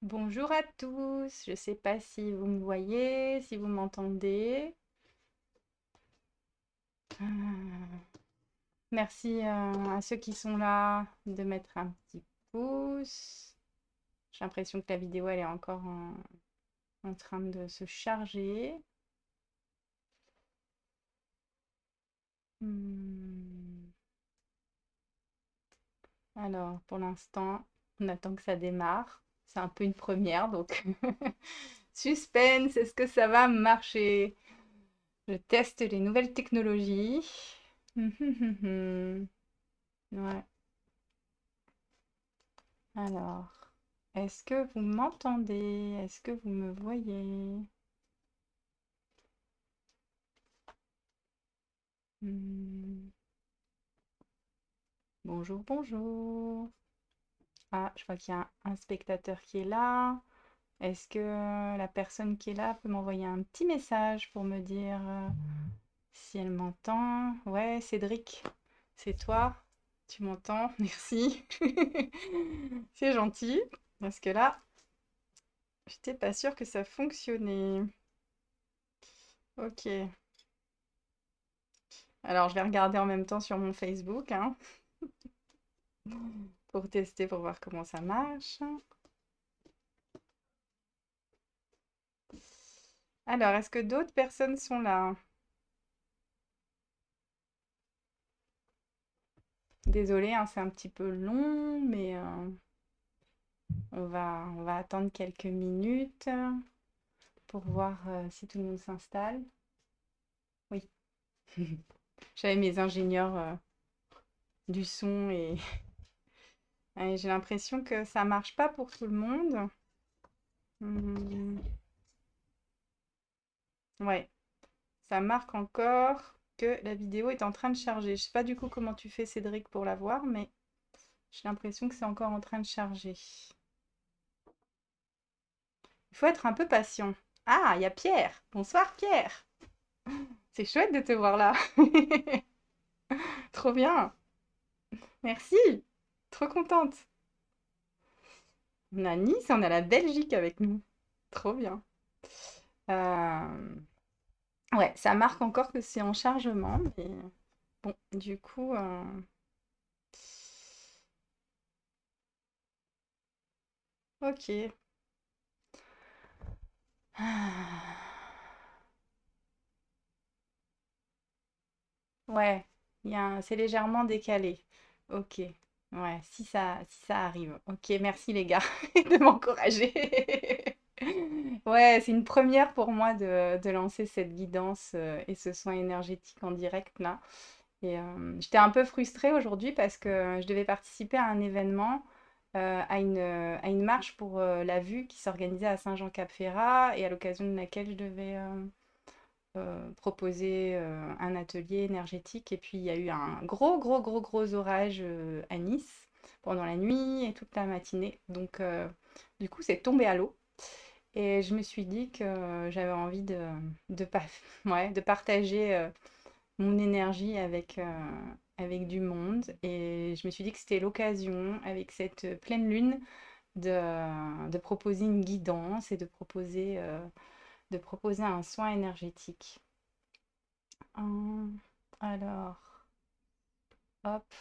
Bonjour à tous, je ne sais pas si vous me voyez, si vous m'entendez. Euh, Merci à ceux qui sont là de mettre un petit pouce. J'ai l'impression que la vidéo elle est encore en train de se charger. Hmm. Alors pour l'instant, on attend que ça démarre. C'est un peu une première, donc suspense, est-ce que ça va marcher? Je teste les nouvelles technologies. Ouais. Alors, est-ce que vous m'entendez? Est-ce que vous me voyez? Hmm. Bonjour, bonjour. Ah, je vois qu'il y a un spectateur qui est là. Est-ce que la personne qui est là peut m'envoyer un petit message pour me dire si elle m'entend? Ouais, Cédric, c'est toi? Tu m'entends? Merci. C'est gentil. Parce que là, j'étais pas sûre que ça fonctionnait. Ok. Alors, je vais regarder en même temps sur mon Facebook, hein, pour tester, pour voir comment ça marche. Alors, est-ce que d'autres personnes sont là? Désolée, hein, c'est un petit peu long, mais on va attendre quelques minutes pour voir si tout le monde s'installe. Oui, j'avais mes ingénieurs du son et, et j'ai l'impression que ça marche pas pour tout le monde. Hmm, ouais, ça marque encore que la vidéo est en train de charger. Je sais pas du coup comment tu fais, Cédric, pour la voir, mais j'ai l'impression que c'est encore en train de charger. Il faut être un peu patient. Ah, il y a Pierre. Bonsoir Pierre. C'est chouette de te voir là. Trop bien. Merci. Trop contente. On a Nice, on a la Belgique avec nous. Trop bien. Euh, Ouais, ça marque encore que c'est en chargement, mais bon, du coup, ok. Ah. Ouais, c'est légèrement décalé. Ok. Ouais, si ça arrive. Ok, merci les gars de m'encourager. Ouais, c'est une première pour moi de lancer cette guidance et ce soin énergétique en direct là. Et j'étais un peu frustrée aujourd'hui parce que je devais participer à un événement, à une marche pour la vue qui s'organisait à Saint-Jean-Cap-Ferrat et à l'occasion de laquelle je devais proposer un atelier énergétique. Et puis il y a eu un gros, gros, gros, gros orage à Nice pendant la nuit et toute la matinée. Donc du coup, c'est tombé à l'eau. Et je me suis dit que j'avais envie ouais, de partager mon énergie avec du monde. Et je me suis dit que c'était l'occasion, avec cette pleine lune, de proposer une guidance et de proposer un soin énergétique. Alors, hop,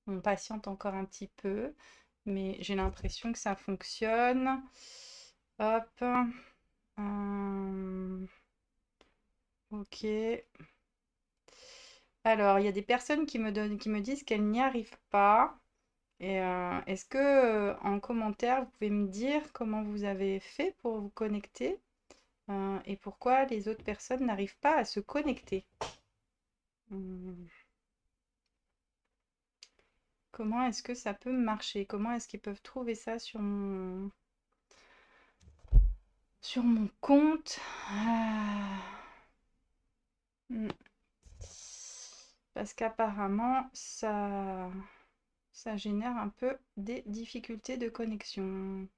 on patiente encore un petit peu, mais j'ai l'impression que ça fonctionne. Hop, ok. Alors, il y a des personnes qui me disent qu'elles n'y arrivent pas. Et est-ce que en commentaire, vous pouvez me dire comment vous avez fait pour vous connecter et pourquoi les autres personnes n'arrivent pas à se connecter? Hum, Comment est-ce que ça peut marcher? Comment est-ce qu'ils peuvent trouver ça sur mon compte? Ah, hmm. Parce qu'apparemment, ça génère un peu des difficultés de connexion.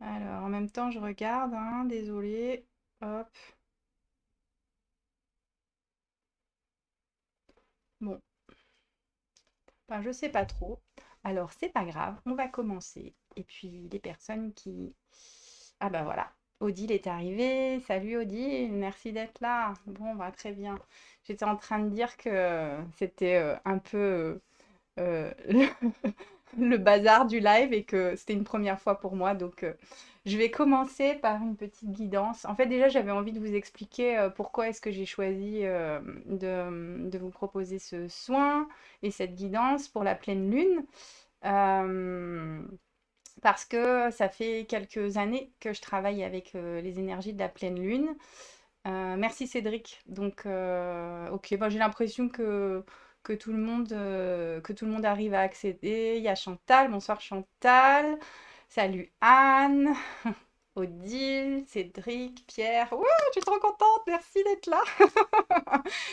Alors, en même temps, je regarde, hein, désolé. Hop. Bon, Ben, je sais pas trop. Alors, c'est pas grave, on va commencer. Et puis, les personnes qui... Ah bah voilà, Odile est arrivée. Salut Odile, merci d'être là. Bon, bah très bien. J'étais en train de dire que c'était un peu le, le bazar du live et que c'était une première fois pour moi. Donc, je vais commencer par une petite guidance. En fait, déjà, j'avais envie de vous expliquer pourquoi est-ce que j'ai choisi de vous proposer ce soin et cette guidance pour la pleine lune. Euh, Parce que ça fait quelques années que je travaille avec les énergies de la pleine lune. Merci Cédric. Donc, ok, bon, j'ai l'impression que tout le monde arrive à accéder. Il y a Chantal. Bonsoir Chantal. Salut Anne. Odile, Cédric, Pierre. Ouais, je suis trop contente. Merci d'être là.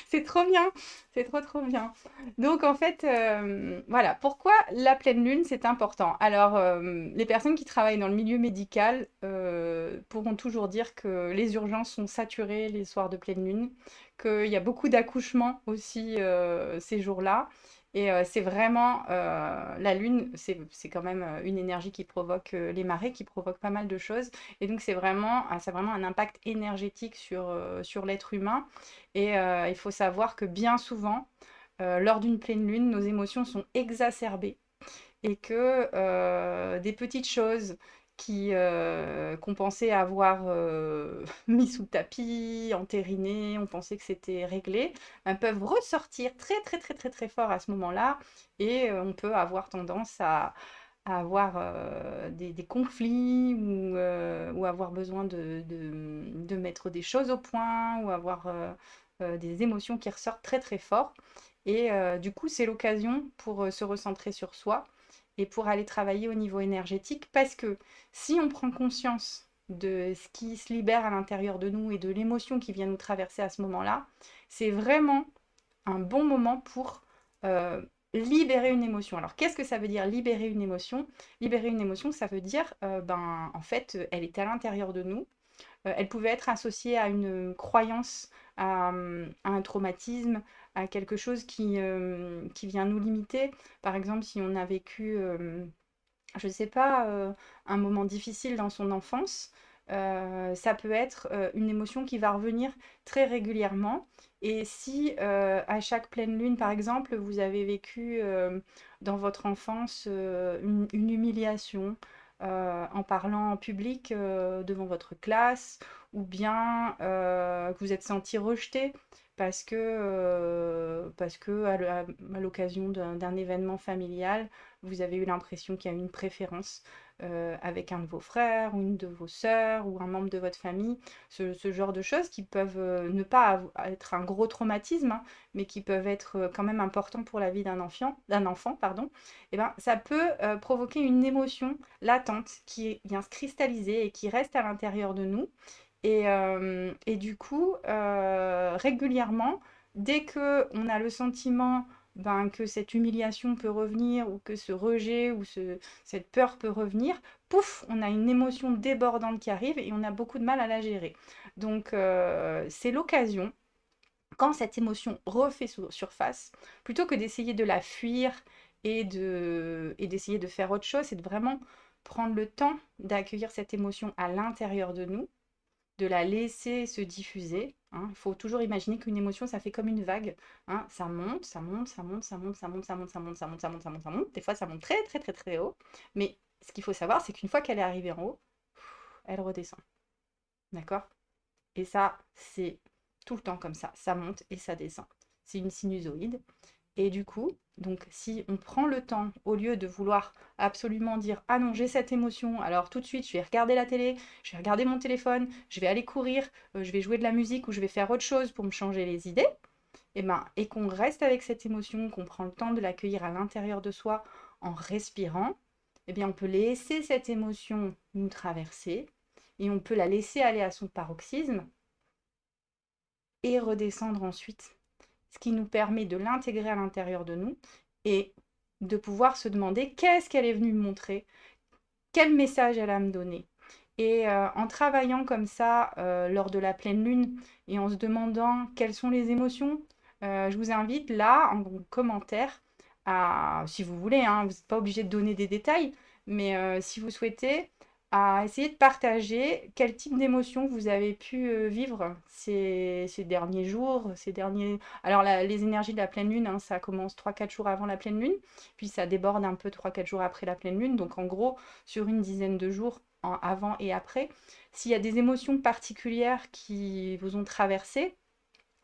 C'est trop bien. C'est trop, trop bien. Donc, en fait, voilà. Pourquoi la pleine lune, c'est important? Alors, les personnes qui travaillent dans le milieu médical pourront toujours dire que les urgences sont saturées les soirs de pleine lune, qu'il y a beaucoup d'accouchements aussi ces jours-là. Et c'est vraiment la lune, c'est quand même une énergie qui provoque les marées, qui provoque pas mal de choses. Et donc ça a vraiment un impact énergétique sur l'être humain. Et il faut savoir que bien souvent, lors d'une pleine lune, nos émotions sont exacerbées et que des petites choses qu'on pensait avoir mis sous le tapis, entérinées, on pensait que c'était réglé, peuvent ressortir très très très très très fort à ce moment-là et on peut avoir tendance à avoir des conflits ou avoir besoin de mettre des choses au point ou avoir des émotions qui ressortent très très fort. Et du coup, c'est l'occasion pour se recentrer sur soi et pour aller travailler au niveau énergétique parce que si on prend conscience de ce qui se libère à l'intérieur de nous et de l'émotion qui vient nous traverser à ce moment-là, c'est vraiment un bon moment pour libérer une émotion. Alors, qu'est-ce que ça veut dire libérer une émotion? Libérer une émotion, ça veut dire, ben, en fait, elle est à l'intérieur de nous. Elle pouvait être associée à une croyance, à un traumatisme, à quelque chose qui vient nous limiter. Par exemple, si on a vécu, je ne sais pas, un moment difficile dans son enfance, ça peut être une émotion qui va revenir très régulièrement. Et si à chaque pleine lune, par exemple, vous avez vécu dans votre enfance une humiliation en parlant en public devant votre classe, ou bien que vous êtes senti rejeté parce que à l'occasion d'un événement familial, vous avez eu l'impression qu'il y a une préférence avec un de vos frères ou une de vos sœurs ou un membre de votre famille, ce genre de choses qui peuvent ne pas être un gros traumatisme, hein, mais qui peuvent être quand même importants pour la vie d'un enfant, pardon, et ben, ça peut provoquer une émotion latente qui vient se cristalliser et qui reste à l'intérieur de nous. Et du coup, régulièrement, dès que on a le sentiment ben, que cette humiliation peut revenir ou que ce rejet ou cette peur peut revenir, pouf, on a une émotion débordante qui arrive et on a beaucoup de mal à la gérer. Donc, c'est l'occasion, quand cette émotion refait surface, plutôt que d'essayer de la fuir et d'essayer de faire autre chose, c'est de vraiment prendre le temps d'accueillir cette émotion à l'intérieur de nous, de la laisser se diffuser, hein. Il faut toujours imaginer qu'une émotion, ça fait comme une vague, hein. Ça monte, ça monte, ça monte, ça monte, ça monte, ça monte, ça monte, ça monte, ça monte, ça monte, ça monte. Des fois, ça monte très, très, très, très haut. Mais ce qu'il faut savoir, c'est qu'une fois qu'elle est arrivée en haut, elle redescend. D'accord? Et ça, c'est tout le temps comme ça. Ça monte et ça descend. C'est une sinusoïde. Et du coup, donc si on prend le temps, au lieu de vouloir absolument dire ah non, j'ai cette émotion, alors tout de suite je vais regarder la télé, je vais regarder mon téléphone, je vais aller courir, je vais jouer de la musique ou je vais faire autre chose pour me changer les idées, et qu'on reste avec cette émotion, qu'on prend le temps de l'accueillir à l'intérieur de soi en respirant, eh bien on peut laisser cette émotion nous traverser et on peut la laisser aller à son paroxysme et redescendre ensuite, ce qui nous permet de l'intégrer à l'intérieur de nous et de pouvoir se demander qu'est-ce qu'elle est venue me montrer, quel message elle a à me donner. Et en travaillant comme ça lors de la pleine lune et en se demandant quelles sont les émotions, je vous invite là, en commentaire, si vous voulez, hein, vous n'êtes pas obligé de donner des détails, mais si vous souhaitez, à essayer de partager quel type d'émotion vous avez pu vivre ces derniers jours, ces derniers... Alors, les énergies de la pleine lune, hein, ça commence 3 4 jours avant la pleine lune, puis ça déborde un peu 3 4 jours après la pleine lune. Donc, en gros, sur une dizaine de jours, avant et après, s'il y a des émotions particulières qui vous ont traversé,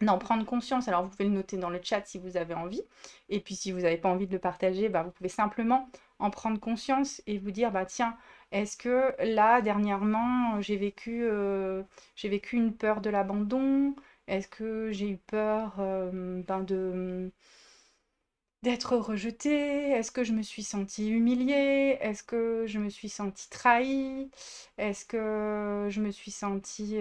d'en prendre conscience. Alors, vous pouvez le noter dans le chat si vous avez envie. Et puis, si vous n'avez pas envie de le partager, bah, vous pouvez simplement en prendre conscience et vous dire, bah, tiens, est-ce que là, dernièrement, j'ai vécu une peur de l'abandon? Est-ce que j'ai eu peur d'être rejetée? Est-ce que je me suis sentie humiliée? Est-ce que je me suis sentie trahie? Est-ce que je me suis sentie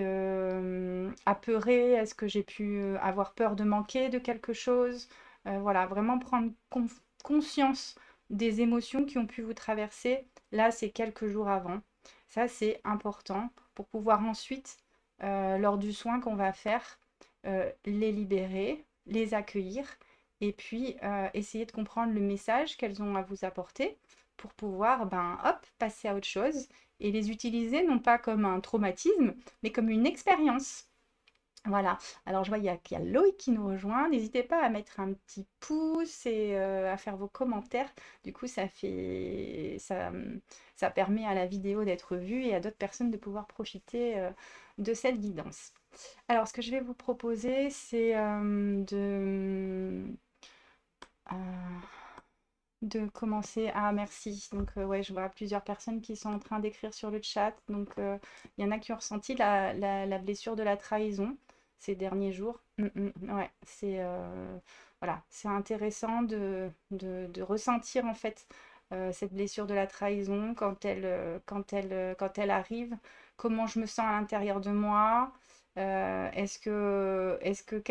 apeurée? Est-ce que j'ai pu avoir peur de manquer de quelque chose? Voilà, vraiment prendre conscience des émotions qui ont pu vous traverser là, ces quelques jours avant. Ça, c'est important pour pouvoir ensuite, lors du soin qu'on va faire, les libérer, les accueillir et puis essayer de comprendre le message qu'elles ont à vous apporter pour pouvoir, ben, hop, passer à autre chose et les utiliser non pas comme un traumatisme, mais comme une expérience. Voilà. Alors je vois, qu'il y a Loïc qui nous rejoint. N'hésitez pas à mettre un petit pouce et à faire vos commentaires. Du coup, ça permet à la vidéo d'être vue et à d'autres personnes de pouvoir profiter de cette guidance. Alors, ce que je vais vous proposer, c'est euh, de commencer. Ah, merci. Donc, ouais, je vois plusieurs personnes qui sont en train d'écrire sur le chat. Donc, il y en a qui ont ressenti la blessure de la trahison ces derniers jours. Ouais, voilà, c'est intéressant de ressentir en fait cette blessure de la trahison quand elle arrive. Comment je me sens à l'intérieur de moi? Quelle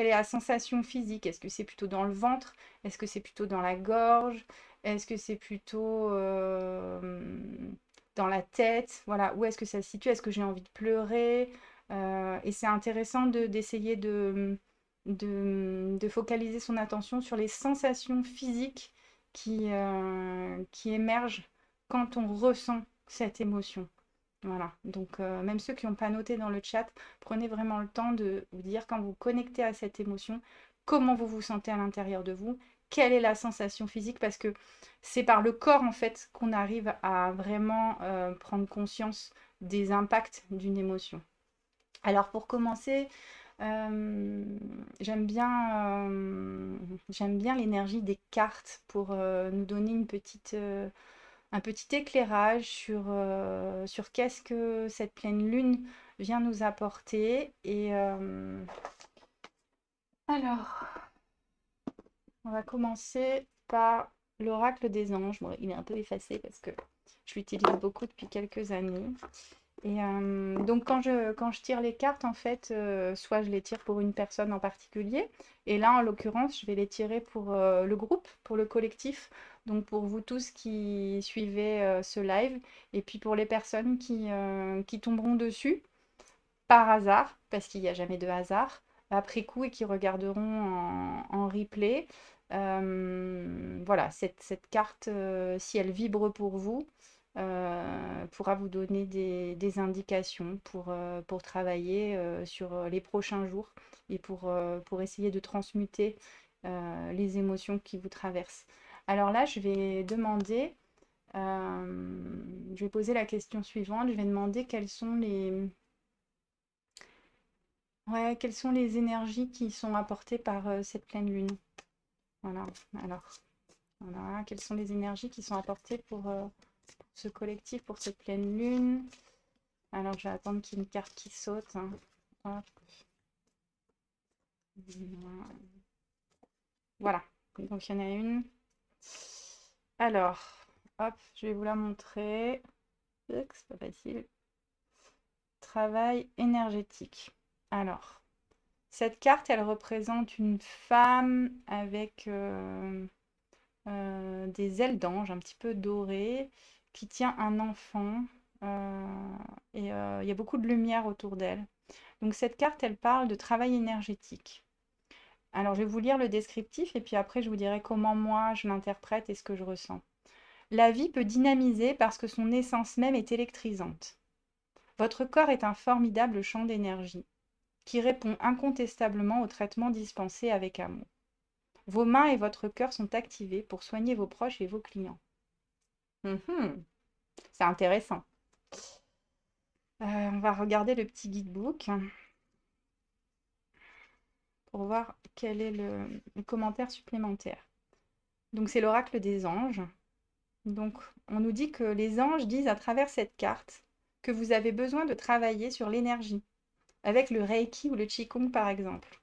est la sensation physique? Est-ce que c'est plutôt dans le ventre? Est-ce que c'est plutôt dans la gorge? Est-ce que c'est plutôt dans la tête? Voilà, où est-ce que ça se situe? Est-ce que j'ai envie de pleurer? Et c'est intéressant d'essayer de focaliser son attention sur les sensations physiques qui émergent quand on ressent cette émotion. Voilà, donc même ceux qui n'ont pas noté dans le chat, prenez vraiment le temps de vous dire quand vous connectez à cette émotion, comment vous vous sentez à l'intérieur de vous, quelle est la sensation physique, parce que c'est par le corps en fait qu'on arrive à vraiment prendre conscience des impacts d'une émotion. Alors pour commencer, euh, j'aime bien l'énergie des cartes pour nous donner un petit éclairage sur qu'est-ce que cette pleine lune vient nous apporter. Et alors, on va commencer par l'oracle des anges. Bon, il est un peu effacé parce que je l'utilise beaucoup depuis quelques années. Et donc quand je tire les cartes, en fait, soit je les tire pour une personne en particulier, et là, en l'occurrence, je vais les tirer pour le groupe, pour le collectif, donc pour vous tous qui suivez ce live, et puis pour les personnes qui tomberont dessus par hasard, parce qu'il n'y a jamais de hasard, après coup, et qui regarderont en replay. Voilà, cette carte, si elle vibre pour vous, pourra vous donner des indications pour travailler sur les prochains jours et pour essayer de transmuter les émotions qui vous traversent. Alors là, je vais poser la question suivante. Je vais demander quelles sont les énergies qui sont apportées par cette pleine lune. Voilà. Alors, voilà. Quelles sont les énergies qui sont apportées pour ce collectif, pour cette pleine lune? Alors, je vais attendre qu'il y ait une carte qui saute, hein. Hop. Voilà. Donc, il y en a une. Alors, hop, je vais vous la montrer. C'est pas facile. Travail énergétique. Alors, cette carte, elle représente une femme avec des ailes d'ange un petit peu dorées qui tient un enfant. Et il y a beaucoup de lumière autour d'elle. Donc cette carte, elle parle de travail énergétique. Alors, je vais vous lire le descriptif et puis après, je vous dirai comment moi je l'interprète et ce que je ressens. La vie peut dynamiser parce que son essence même est électrisante. Votre corps est un formidable champ d'énergie qui répond incontestablement aux traitements dispensés avec amour. Vos mains et votre cœur sont activés pour soigner vos proches et vos clients. Mhm, c'est intéressant. On va regarder le petit guidebook pour voir quel est le commentaire supplémentaire. Donc, c'est l'oracle des anges. Donc, on nous dit que les anges disent à travers cette carte que vous avez besoin de travailler sur l'énergie, avec le Reiki ou le Qigong par exemple.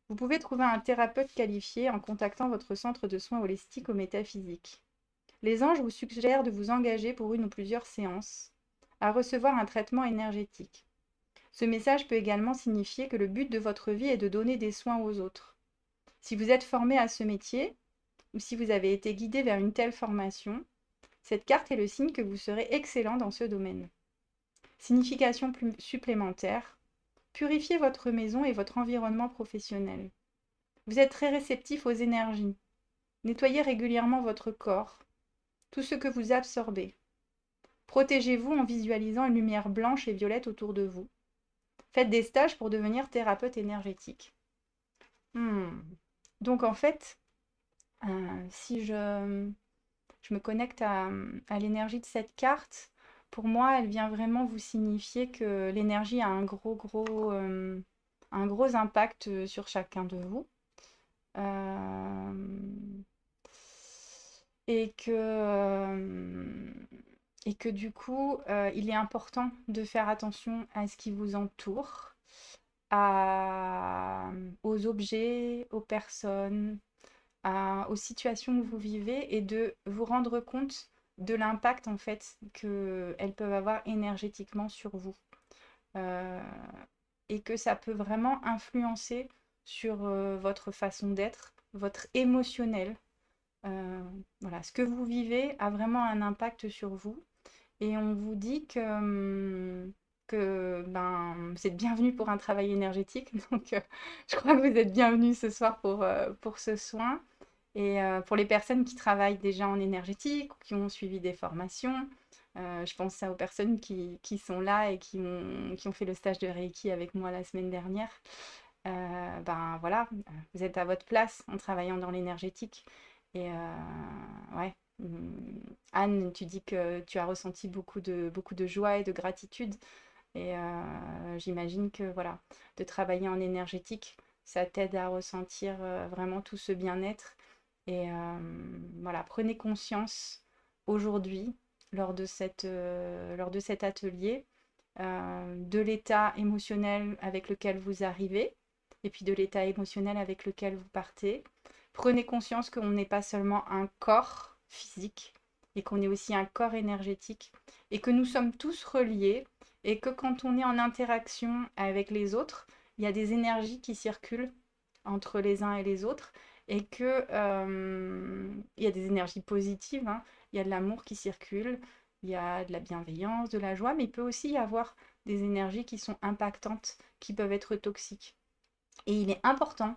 Vous pouvez trouver un thérapeute qualifié en contactant votre centre de soins holistique ou métaphysique. Les anges vous suggèrent de vous engager pour une ou plusieurs séances à recevoir un traitement énergétique. Ce message peut également signifier que le but de votre vie est de donner des soins aux autres. Si vous êtes formé à ce métier, ou si vous avez été guidé vers une telle formation, cette carte est le signe que vous serez excellent dans ce domaine. Signification supplémentaire, purifiez votre maison et votre environnement professionnel. Vous êtes très réceptif aux énergies. Nettoyez régulièrement votre corps, tout ce que vous absorbez. Protégez-vous en visualisant une lumière blanche et violette autour de vous. Faites des stages pour devenir thérapeute énergétique. Hmm. Donc en fait, si je me connecte à l'énergie de cette carte, pour moi, elle vient vraiment vous signifier que l'énergie a un gros impact sur chacun de vous. Euh, et que, et que du coup, il est important de faire attention à ce qui vous entoure, aux objets, aux personnes, aux situations que vous vivez et de vous rendre compte de l'impact en fait qu'elles peuvent avoir énergétiquement sur vous. Euh, et que ça peut vraiment influencer sur votre façon d'être, votre émotionnel. Euh, voilà, ce que vous vivez a vraiment un impact sur vous. Et on vous dit que ben, vous êtes bienvenue pour un travail énergétique. Donc, je crois que vous êtes bienvenue ce soir pour ce soin. Et pour les personnes qui travaillent déjà en énergétique ou qui ont suivi des formations, je pense ça aux personnes qui sont là et qui ont fait le stage de Reiki avec moi la semaine dernière. Ben voilà, vous êtes à votre place en travaillant dans l'énergétique. Et ouais, Anne, tu dis que tu as ressenti beaucoup de joie et de gratitude. Et j'imagine que voilà, de travailler en énergétique, ça t'aide à ressentir vraiment tout ce bien-être. Et voilà, prenez conscience aujourd'hui, lors de cet atelier, de l'état émotionnel avec lequel vous arrivez et puis de l'état émotionnel avec lequel vous partez. Prenez conscience qu'on n'est pas seulement un corps physique et qu'on est aussi un corps énergétique et que nous sommes tous reliés et que quand on est en interaction avec les autres, il y a des énergies qui circulent entre les uns et les autres et que il y a des énergies positives, hein. Il y a de l'amour qui circule, il y a de la bienveillance, de la joie, mais il peut aussi y avoir des énergies qui sont impactantes, qui peuvent être toxiques. Et il est important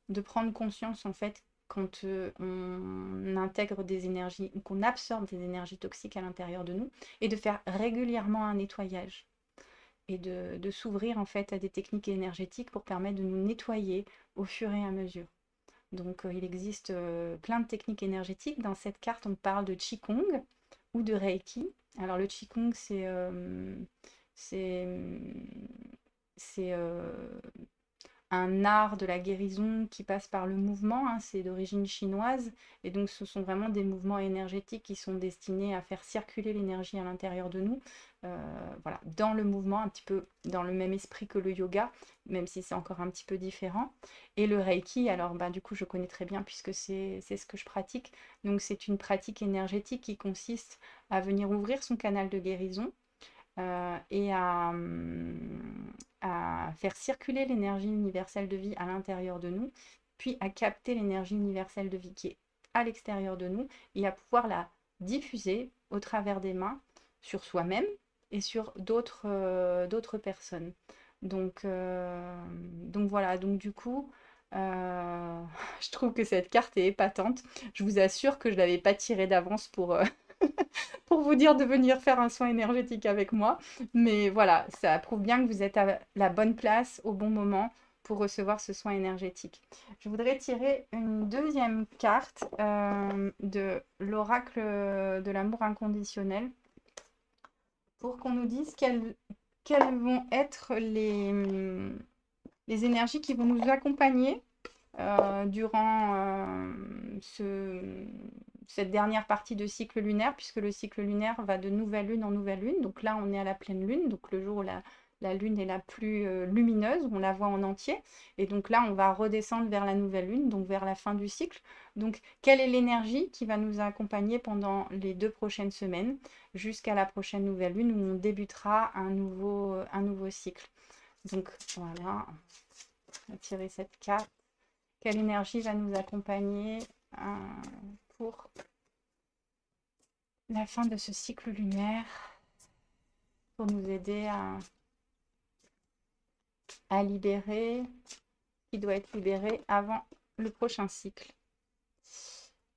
de prendre conscience en fait quand on intègre des énergies ou qu'on absorbe des énergies toxiques à l'intérieur de nous et de faire régulièrement un nettoyage et de s'ouvrir en fait à des techniques énergétiques pour permettre de nous nettoyer au fur et à mesure. Donc il existe plein de techniques énergétiques. Dans cette carte, on parle de Qigong ou de Reiki. Alors le Qigong, c'est, c'est un art de la guérison qui passe par le mouvement, hein, c'est d'origine chinoise, et donc ce sont vraiment des mouvements énergétiques qui sont destinés à faire circuler l'énergie à l'intérieur de nous, voilà, dans le mouvement, un petit peu dans le même esprit que le yoga, même si c'est encore un petit peu différent. Et le Reiki, alors bah, du coup je connais très bien puisque c'est ce que je pratique, donc c'est une pratique énergétique qui consiste à venir ouvrir son canal de guérison et à faire circuler l'énergie universelle de vie à l'intérieur de nous, puis à capter l'énergie universelle de vie qui est à l'extérieur de nous et à pouvoir la diffuser au travers des mains sur soi-même et sur d'autres personnes. Donc voilà, donc du coup, Euh, je trouve que cette carte est épatante. Je vous assure que je ne l'avais pas tirée d'avance pour vous dire de venir faire un soin énergétique avec moi. Mais voilà, ça prouve bien que vous êtes à la bonne place au bon moment pour recevoir ce soin énergétique. Je voudrais tirer une deuxième carte de l'oracle de l'amour inconditionnel pour qu'on nous dise quelles vont être les énergies qui vont nous accompagner durant cette dernière partie de cycle lunaire, puisque le cycle lunaire va de nouvelle lune en nouvelle lune. Donc là, on est à la pleine lune, donc le jour où la lune est la plus lumineuse, où on la voit en entier. Et donc là, on va redescendre vers la nouvelle lune, donc vers la fin du cycle. Donc, quelle est l'énergie qui va nous accompagner pendant les 2 prochaines semaines, jusqu'à la prochaine nouvelle lune, où on débutera un nouveau cycle. Donc voilà, on va tirer cette carte. Quelle énergie va nous accompagner pour la fin de ce cycle lunaire, pour nous aider à libérer ce qui doit être libéré avant le prochain cycle.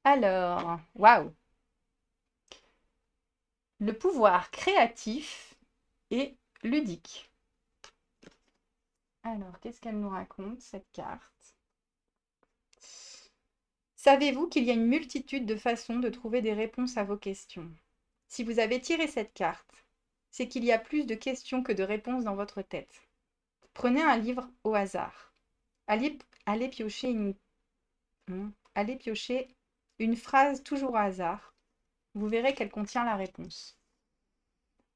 Alors, waouh! Le pouvoir créatif et ludique. Alors, qu'est-ce qu'elle nous raconte, cette carte? Savez-vous qu'il y a une multitude de façons de trouver des réponses à vos questions? Si vous avez tiré cette carte, c'est qu'il y a plus de questions que de réponses dans votre tête. Prenez un livre au hasard. Allez piocher allez piocher une phrase toujours au hasard. Vous verrez qu'elle contient la réponse.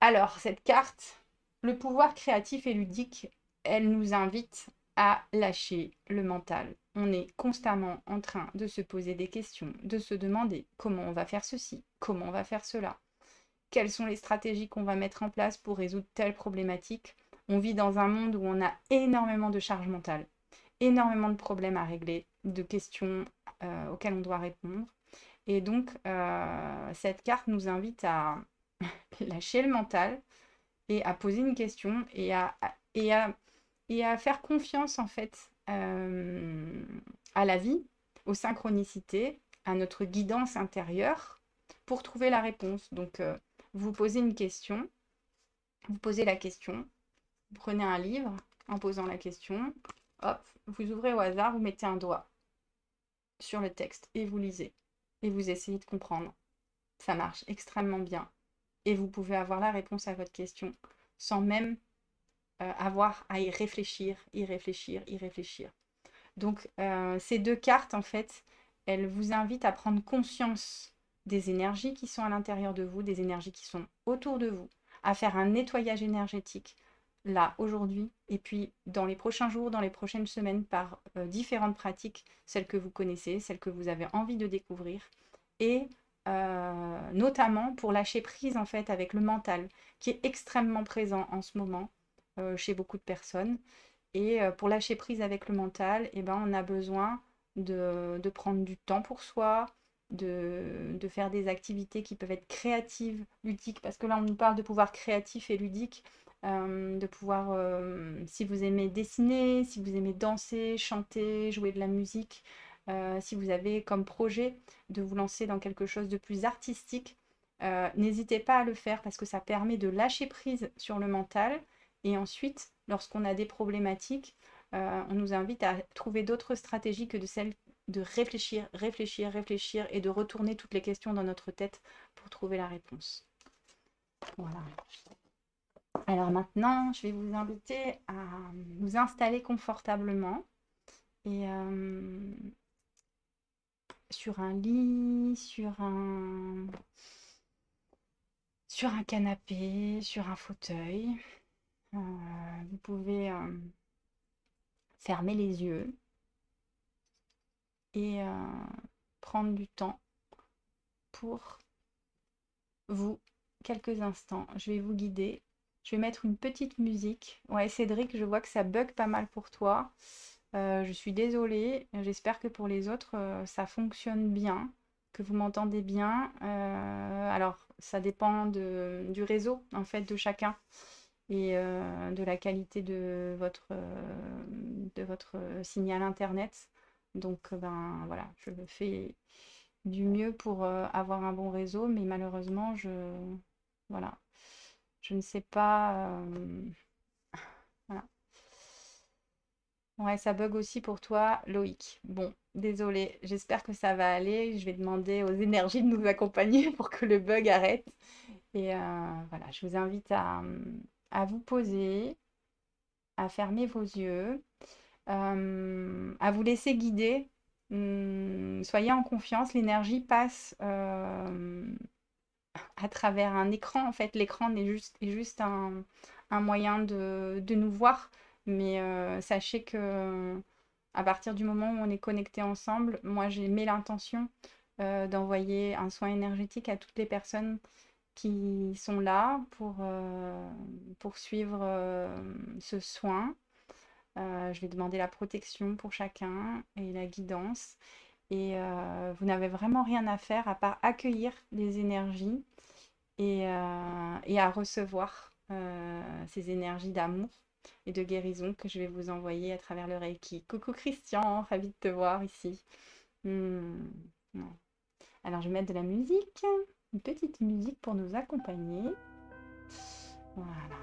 Alors, cette carte, le pouvoir créatif et ludique, elle nous invite à lâcher le mental. On est constamment en train de se poser des questions, de se demander comment on va faire ceci, comment on va faire cela, quelles sont les stratégies qu'on va mettre en place pour résoudre telle problématique. On vit dans un monde où on a énormément de charge mentale, énormément de problèmes à régler, de questions auxquelles on doit répondre. Et donc, cette carte nous invite à lâcher le mental et à poser une question et à faire confiance en fait à la vie, aux synchronicités, à notre guidance intérieure pour trouver la réponse. Donc, vous posez une question, vous posez la question, vous prenez un livre en posant la question, hop, vous ouvrez au hasard, vous mettez un doigt sur le texte et vous lisez et vous essayez de comprendre. Ça marche extrêmement bien et vous pouvez avoir la réponse à votre question sans même avoir à y réfléchir, y réfléchir, y réfléchir. Donc ces deux cartes, en fait, elles vous invitent à prendre conscience des énergies qui sont à l'intérieur de vous, des énergies qui sont autour de vous, à faire un nettoyage énergétique là, aujourd'hui, et puis dans les prochains jours, dans les prochaines semaines, par différentes pratiques, celles que vous connaissez, celles que vous avez envie de découvrir, et notamment pour lâcher prise en fait avec le mental, qui est extrêmement présent en ce moment chez beaucoup de personnes. Et pour lâcher prise avec le mental, eh ben, on a besoin de prendre du temps pour soi, de faire des activités qui peuvent être créatives, ludiques, parce que là, on nous parle de pouvoir créatif et ludique, de pouvoir, si vous aimez dessiner, si vous aimez danser, chanter, jouer de la musique, si vous avez comme projet de vous lancer dans quelque chose de plus artistique, n'hésitez pas à le faire parce que ça permet de lâcher prise sur le mental et ensuite, lorsqu'on a des problématiques, on nous invite à trouver d'autres stratégies que de celles de réfléchir, réfléchir, réfléchir et de retourner toutes les questions dans notre tête pour trouver la réponse. Voilà. Alors maintenant, je vais vous inviter à vous installer confortablement et sur un lit, sur un canapé, sur un fauteuil. Vous pouvez fermer les yeux et prendre du temps pour vous, quelques instants. Je vais vous guider. Je vais mettre une petite musique. Ouais, Cédric, je vois que ça bug pas mal pour toi. Je suis désolée. J'espère que pour les autres, ça fonctionne bien, que vous m'entendez bien. Alors, ça dépend du réseau, en fait, de chacun. et de la qualité de votre signal internet. Donc, ben voilà, je fais du mieux pour avoir un bon réseau, mais malheureusement, voilà, je ne sais pas. Voilà. Ouais, ça bug aussi pour toi, Loïc. Bon, désolé, j'espère que ça va aller. Je vais demander aux énergies de nous accompagner pour que le bug arrête. Et voilà, je vous invite à vous poser, à fermer vos yeux, à vous laisser guider. Soyez en confiance, l'énergie passe à travers un écran. En fait, l'écran est juste un moyen de nous voir. Mais sachez que à partir du moment où on est connectés ensemble, moi j'ai mis l'intention d'envoyer un soin énergétique à toutes les personnes qui sont là pour suivre ce soin. Je vais demander la protection pour chacun et la guidance. Et vous n'avez vraiment rien à faire à part accueillir les énergies et à recevoir ces énergies d'amour et de guérison que je vais vous envoyer à travers le Reiki. Coucou Christian, ravi de te voir ici. Hmm, ouais. Alors je vais mettre de la musique, une petite musique pour nous accompagner. Voilà.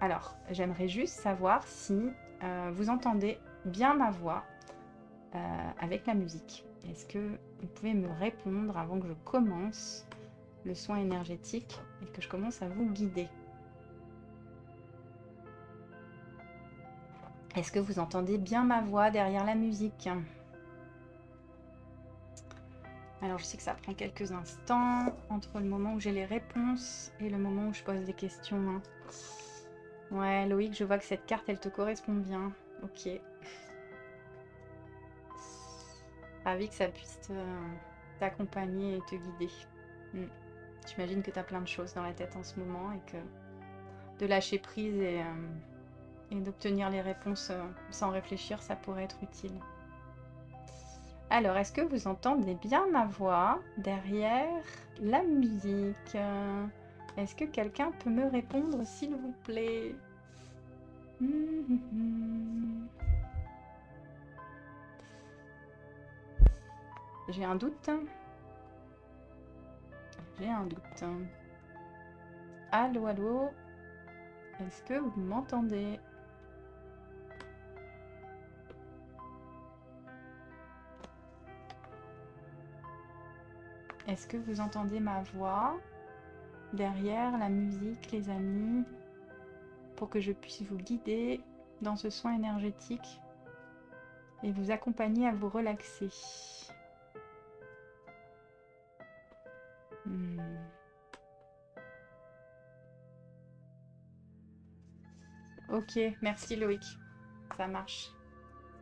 Alors j'aimerais juste savoir si vous entendez bien ma voix avec la musique. Est-ce que vous pouvez me répondre avant que je commence le soin énergétique et que je commence à vous guider? Est-ce que vous entendez bien ma voix derrière la musique? Alors je sais que ça prend quelques instants entre le moment où j'ai les réponses et le moment où je pose des questions, hein. Ouais, Loïc, je vois que cette carte, elle te correspond bien. Ok. Ravi que ça puisse t'accompagner et te guider. J'imagine que tu as plein de choses dans la tête en ce moment et que de lâcher prise et d'obtenir les réponses sans réfléchir, ça pourrait être utile. Alors, est-ce que vous entendez bien ma voix derrière la musique? Est-ce que quelqu'un peut me répondre, s'il vous plaît? J'ai un doute. J'ai un doute. Allô, allô? Est-ce que vous m'entendez? Est-ce que vous entendez ma voix derrière la musique, les amis, pour que je puisse vous guider dans ce soin énergétique et vous accompagner à vous relaxer? Ok, merci Loïc, ça marche.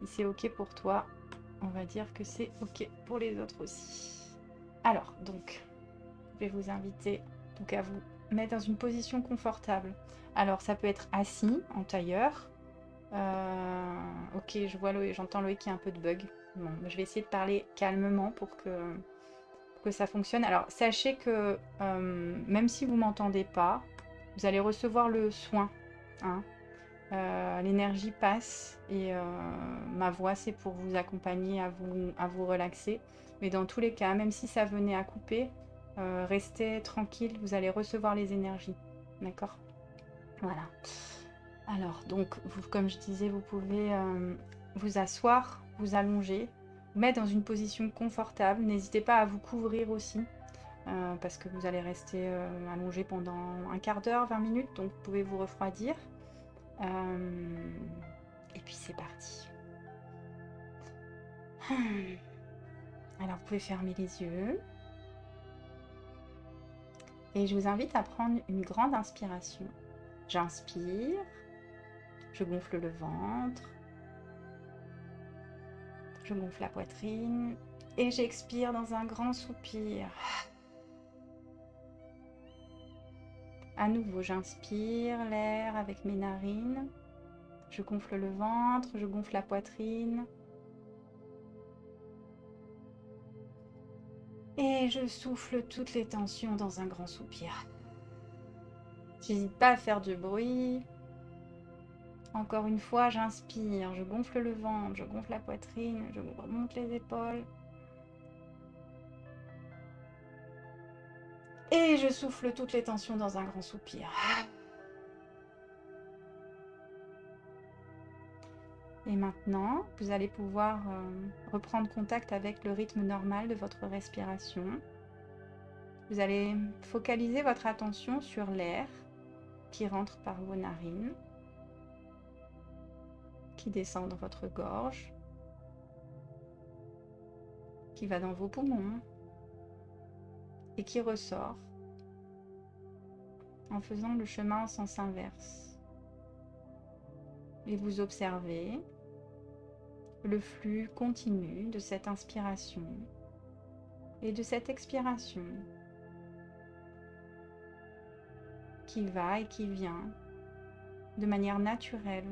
Si c'est ok pour toi, on va dire que c'est ok pour les autres aussi. Alors, donc, je vais vous inviter donc à vous mettre dans une position confortable. Alors, ça peut être assis, en tailleur. Ok, je vois j'entends Loïc qui a un peu de bug. Bon, je vais essayer de parler calmement pour que ça fonctionne. Alors, sachez que même si vous ne m'entendez pas, vous allez recevoir le soin, hein. L'énergie passe et ma voix c'est pour vous accompagner à vous relaxer. Mais dans tous les cas, même si ça venait à couper, restez tranquille, vous allez recevoir les énergies. D'accord? Voilà. Alors, donc, comme je disais, vous pouvez vous asseoir, vous allonger, vous mettre dans une position confortable. N'hésitez pas à vous couvrir aussi, parce que vous allez rester allongé pendant un quart d'heure, 20 minutes, donc vous pouvez vous refroidir. Et puis c'est parti. Alors vous pouvez fermer les yeux. Et je vous invite à prendre une grande inspiration. J'inspire. Je gonfle le ventre. Je gonfle la poitrine. Et j'expire dans un grand soupir. À nouveau, j'inspire l'air avec mes narines. Je gonfle le ventre, je gonfle la poitrine. Et je souffle toutes les tensions dans un grand soupir. J'hésite pas à faire du bruit. Encore une fois, j'inspire, je gonfle le ventre, je gonfle la poitrine, je remonte les épaules. Et je souffle toutes les tensions dans un grand soupir. Et maintenant, vous allez pouvoir reprendre contact avec le rythme normal de votre respiration. Vous allez focaliser votre attention sur l'air qui rentre par vos narines, qui descend dans votre gorge, qui va dans vos poumons et qui ressort en faisant le chemin en sens inverse. Et vous observez le flux continu de cette inspiration et de cette expiration qui va et qui vient de manière naturelle.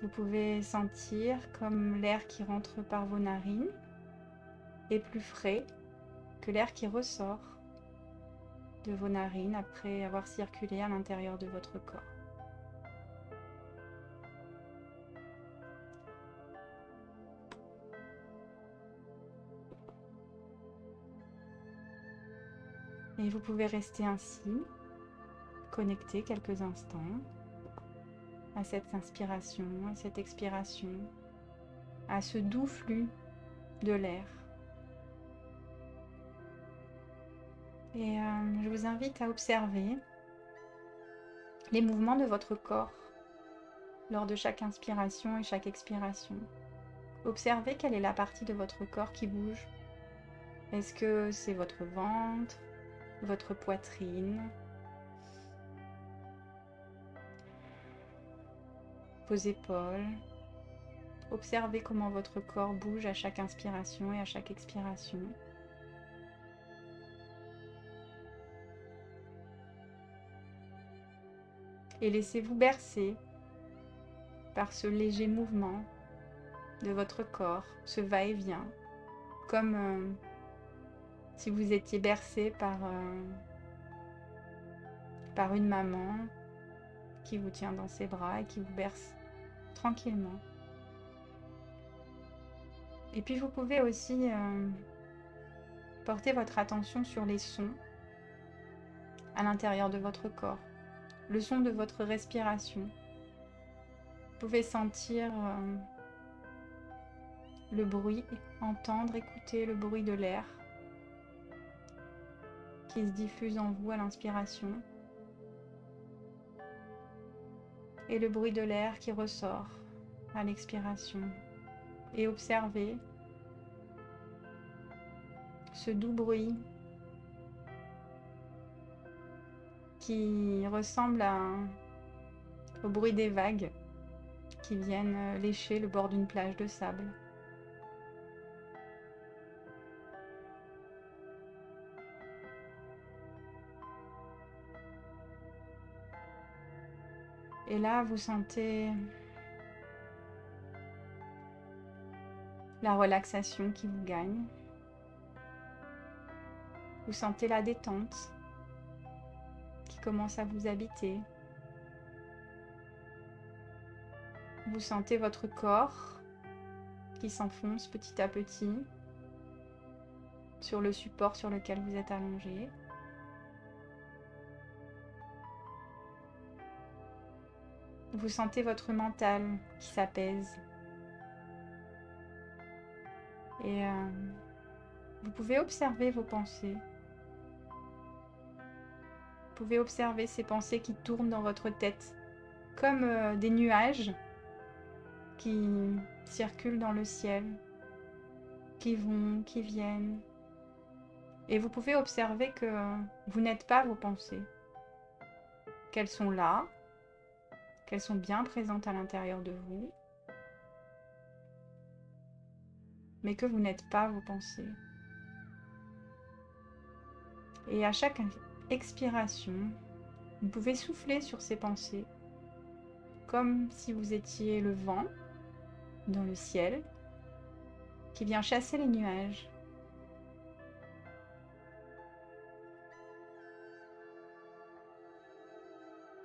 Vous pouvez sentir comme l'air qui rentre par vos narines est plus frais que l'air qui ressort de vos narines après avoir circulé à l'intérieur de votre corps. Et vous pouvez rester ainsi, connecté quelques instants à cette inspiration, à cette expiration, à ce doux flux de l'air. Et je vous invite à observer les mouvements de votre corps lors de chaque inspiration et chaque expiration. Observez quelle est la partie de votre corps qui bouge. Est-ce que c'est votre ventre, votre poitrine, vos épaules? Observez comment votre corps bouge à chaque inspiration et à chaque expiration. Et laissez-vous bercer par ce léger mouvement de votre corps, ce va-et-vient, comme si vous étiez bercé par une maman qui vous tient dans ses bras et qui vous berce tranquillement. Et puis vous pouvez aussi porter votre attention sur les sons à l'intérieur de votre corps, le son de votre respiration. Vous pouvez sentir le bruit, entendre, écouter le bruit de l'air qui se diffuse en vous à l'inspiration et le bruit de l'air qui ressort à l'expiration. Et observez ce doux bruit qui ressemble au bruit des vagues qui viennent lécher le bord d'une plage de sable. Et là, vous sentez la relaxation qui vous gagne. Vous sentez la détente qui commence à vous habiter. Vous sentez votre corps qui s'enfonce petit à petit sur le support sur lequel vous êtes allongé. Vous sentez votre mental qui s'apaise. Et vous pouvez observer vos pensées. Vous pouvez observer ces pensées qui tournent dans votre tête, comme des nuages qui circulent dans le ciel, qui vont, qui viennent. Et vous pouvez observer que vous n'êtes pas vos pensées, qu'elles sont là, qu'elles sont bien présentes à l'intérieur de vous, mais que vous n'êtes pas vos pensées. Et à chaque expiration, vous pouvez souffler sur ces pensées, comme si vous étiez le vent dans le ciel qui vient chasser les nuages.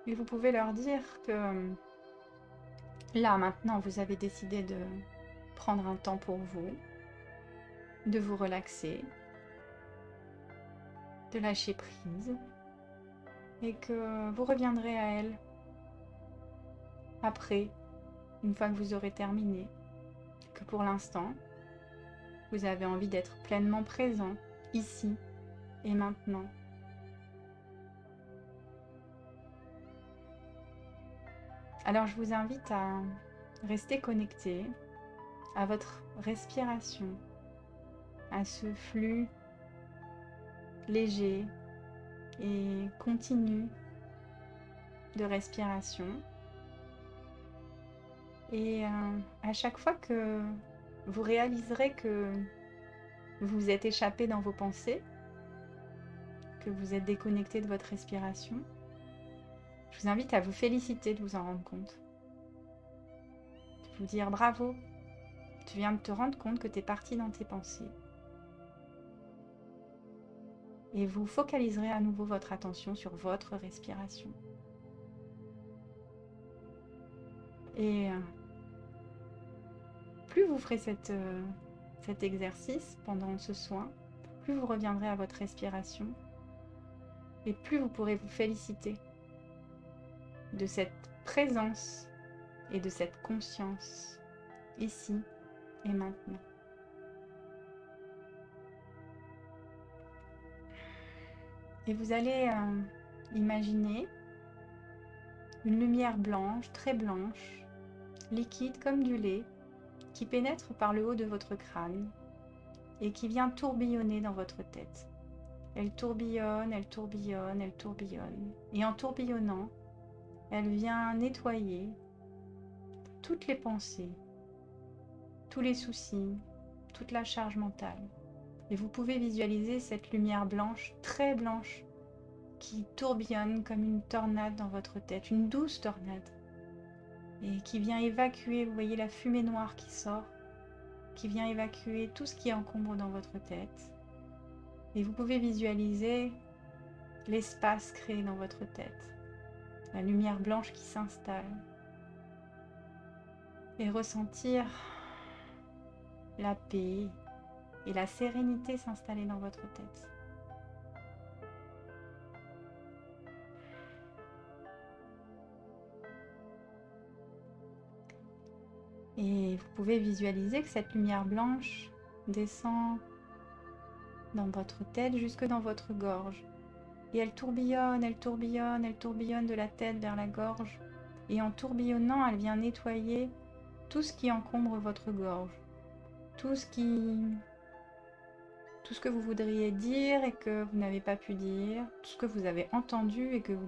Et vous pouvez leur dire que là, maintenant, vous avez décidé de prendre un temps pour vous, de vous relaxer, de lâcher prise, et que vous reviendrez à elle après, une fois que vous aurez terminé, que pour l'instant, vous avez envie d'être pleinement présent, ici et maintenant. Alors je vous invite à rester connecté à votre respiration, à ce flux léger et continu de respiration. Et à chaque fois que vous réaliserez que vous êtes échappé dans vos pensées, que vous êtes déconnecté de votre respiration, je vous invite à vous féliciter de vous en rendre compte. De vous dire bravo, tu viens de te rendre compte que tu es parti dans tes pensées. Et vous focaliserez à nouveau votre attention sur votre respiration. Et plus vous ferez cet exercice pendant ce soin, plus vous reviendrez à votre respiration et plus vous pourrez vous féliciter de cette présence et de cette conscience ici et maintenant. Et vous allez imaginer une lumière blanche, très blanche, liquide comme du lait, qui pénètre par le haut de votre crâne et qui vient tourbillonner dans votre tête. Elle tourbillonne, elle tourbillonne, elle tourbillonne. Et en tourbillonnant, elle vient nettoyer toutes les pensées, tous les soucis, toute la charge mentale. Et vous pouvez visualiser cette lumière blanche, très blanche, qui tourbillonne comme une tornade dans votre tête, une douce tornade, et qui vient évacuer, vous voyez la fumée noire qui sort, qui vient évacuer tout ce qui encombre dans votre tête. Et vous pouvez visualiser l'espace créé dans votre tête, la lumière blanche qui s'installe, et ressentir la paix et la sérénité s'installer dans votre tête. Et vous pouvez visualiser que cette lumière blanche descend dans votre tête jusque dans votre gorge. Et elle tourbillonne, elle tourbillonne, elle tourbillonne de la tête vers la gorge. Et en tourbillonnant, elle vient nettoyer tout ce qui encombre votre gorge. Tout ce que vous voudriez dire et que vous n'avez pas pu dire. Tout ce que vous avez entendu et que vous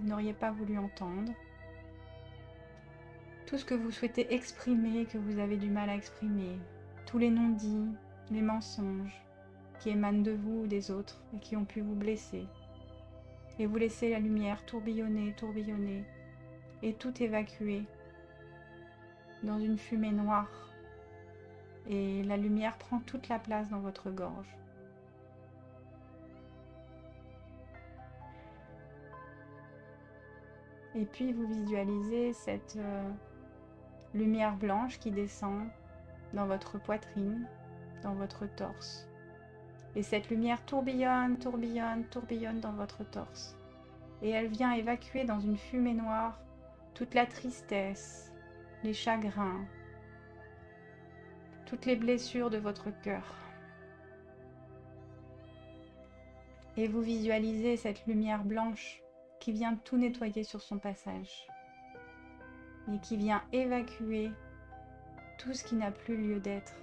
n'auriez pas voulu entendre. Tout ce que vous souhaitez exprimer et que vous avez du mal à exprimer. Tous les non-dits, les mensonges qui émanent de vous ou des autres et qui ont pu vous blesser. Et vous laissez la lumière tourbillonner, tourbillonner et tout évacuer dans une fumée noire. Et la lumière prend toute la place dans votre gorge. Et puis vous visualisez cette lumière blanche qui descend dans votre poitrine, dans votre torse. Et cette lumière tourbillonne, tourbillonne, tourbillonne dans votre torse. Et elle vient évacuer dans une fumée noire toute la tristesse, les chagrins, toutes les blessures de votre cœur. Et vous visualisez cette lumière blanche qui vient tout nettoyer sur son passage et qui vient évacuer tout ce qui n'a plus lieu d'être,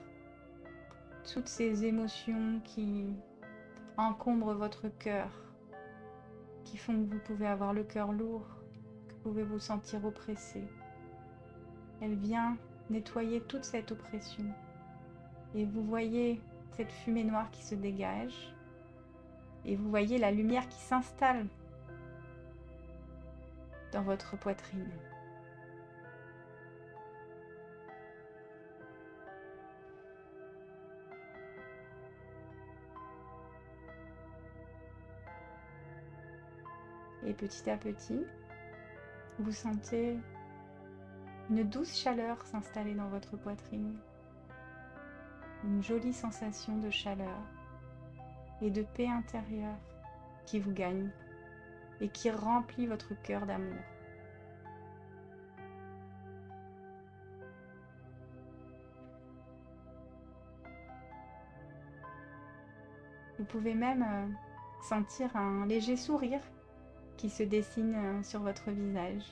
toutes ces émotions qui encombrent votre cœur, qui font que vous pouvez avoir le cœur lourd, que vous pouvez vous sentir oppressé. Elle vient nettoyer toute cette oppression. Et vous voyez cette fumée noire qui se dégage. Et vous voyez la lumière qui s'installe dans votre poitrine. Et petit à petit, vous sentez une douce chaleur s'installer dans votre poitrine. Une jolie sensation de chaleur et de paix intérieure qui vous gagne et qui remplit votre cœur d'amour. Vous pouvez même sentir un léger sourire qui se dessine sur votre visage.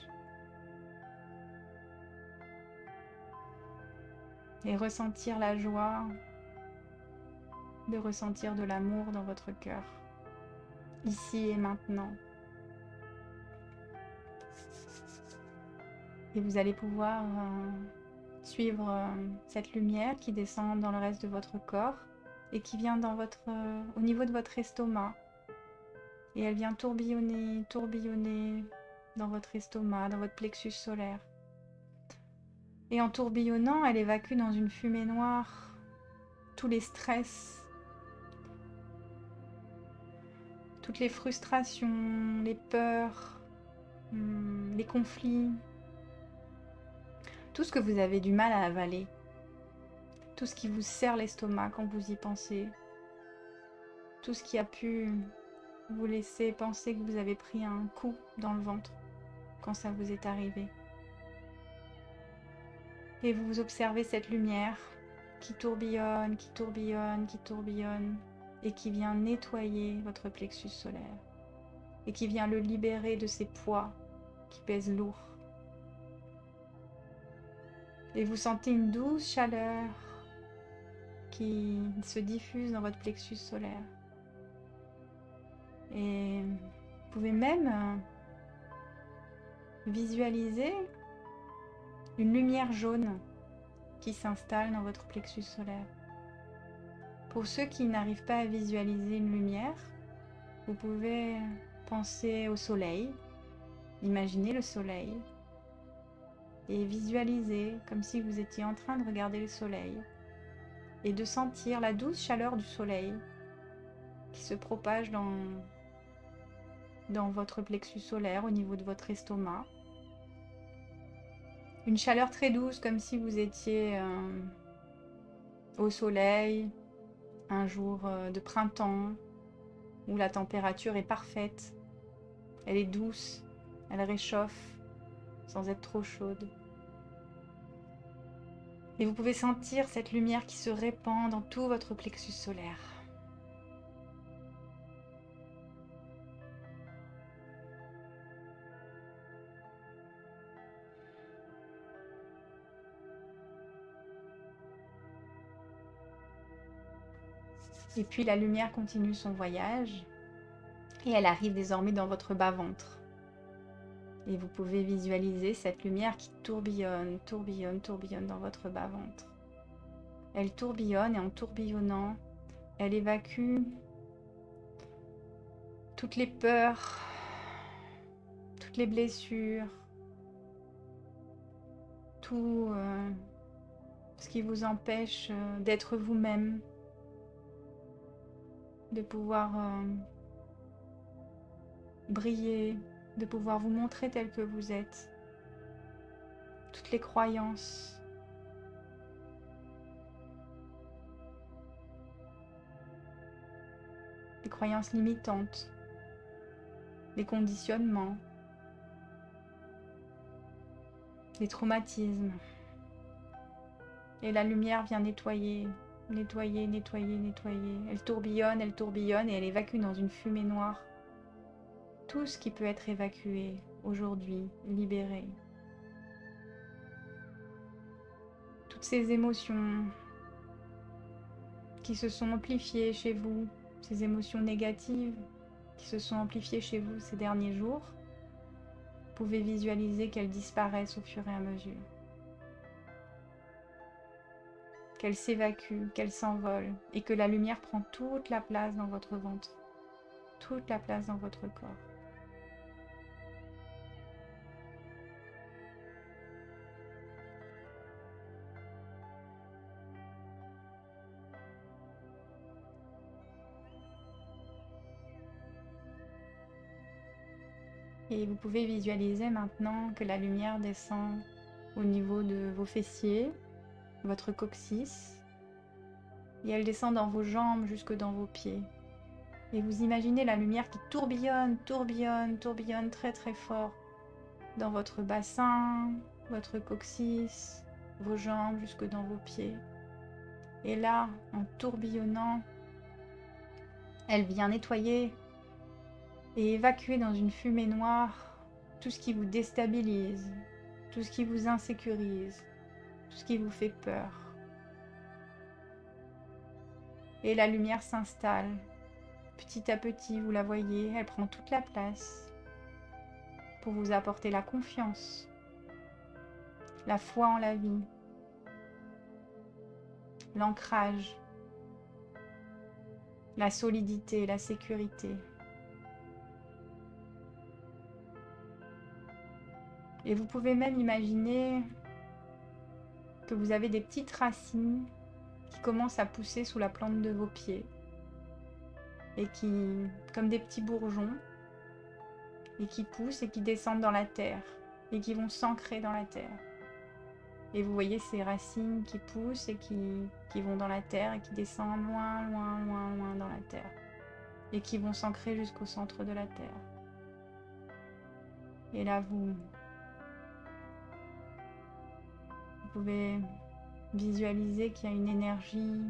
Et ressentir la joie de ressentir de l'amour dans votre cœur, ici et maintenant. Et vous allez pouvoir suivre cette lumière qui descend dans le reste de votre corps et qui vient au niveau de votre estomac. Et elle vient tourbillonner, tourbillonner dans votre estomac, dans votre plexus solaire. Et en tourbillonnant, elle évacue dans une fumée noire tous les stress, toutes les frustrations, les peurs, les conflits, tout ce que vous avez du mal à avaler, tout ce qui vous serre l'estomac quand vous y pensez, tout ce qui a pu vous laisser penser que vous avez pris un coup dans le ventre quand ça vous est arrivé. Et vous observez cette lumière qui tourbillonne, qui tourbillonne, qui tourbillonne, et qui vient nettoyer votre plexus solaire, et qui vient le libérer de ses poids qui pèsent lourd. Et vous sentez une douce chaleur qui se diffuse dans votre plexus solaire. Et vous pouvez même visualiser une lumière jaune qui s'installe dans votre plexus solaire. Pour ceux qui n'arrivent pas à visualiser une lumière, vous pouvez penser au soleil, imaginer le soleil et visualiser comme si vous étiez en train de regarder le soleil et de sentir la douce chaleur du soleil qui se propage dans votre plexus solaire au niveau de votre estomac. Une chaleur très douce comme si vous étiez au soleil, un jour de printemps où la température est parfaite, elle est douce, elle réchauffe sans être trop chaude. Et vous pouvez sentir cette lumière qui se répand dans tout votre plexus solaire. Et puis la lumière continue son voyage et elle arrive désormais dans votre bas-ventre. Et vous pouvez visualiser cette lumière qui tourbillonne, tourbillonne, tourbillonne dans votre bas-ventre. Elle tourbillonne et en tourbillonnant, elle évacue toutes les peurs, toutes les blessures, tout ce qui vous empêche d'être vous-même, de pouvoir briller, de pouvoir vous montrer tel que vous êtes. Toutes les croyances, les croyances limitantes, les conditionnements, les traumatismes. Et la lumière vient nettoyer, nettoyer, nettoyer, nettoyer. Elle tourbillonne et elle évacue dans une fumée noire tout ce qui peut être évacué aujourd'hui, libéré. Toutes ces émotions qui se sont amplifiées chez vous, ces émotions négatives qui se sont amplifiées chez vous ces derniers jours, vous pouvez visualiser qu'elles disparaissent au fur et à mesure. Qu'elles s'évacuent, qu'elles s'envolent et que la lumière prend toute la place dans votre ventre, toute la place dans votre corps. Et vous pouvez visualiser maintenant que la lumière descend au niveau de vos fessiers, votre coccyx, et elle descend dans vos jambes jusque dans vos pieds. Et vous imaginez la lumière qui tourbillonne, tourbillonne, tourbillonne très très fort dans votre bassin, votre coccyx, vos jambes jusque dans vos pieds. Et là, en tourbillonnant, elle vient nettoyer et évacuer dans une fumée noire tout ce qui vous déstabilise, tout ce qui vous insécurise, tout ce qui vous fait peur. Et la lumière s'installe. Petit à petit, vous la voyez, elle prend toute la place pour vous apporter la confiance, la foi en la vie, l'ancrage, la solidité, la sécurité. Et vous pouvez même imaginer que vous avez des petites racines qui commencent à pousser sous la plante de vos pieds et qui, comme des petits bourgeons, et qui poussent et qui descendent dans la terre et qui vont s'ancrer dans la terre. Et vous voyez ces racines qui poussent et qui vont dans la terre et qui descendent loin, loin, loin, loin dans la terre et qui vont s'ancrer jusqu'au centre de la terre. Et là, vous pouvez visualiser qu'il y a une énergie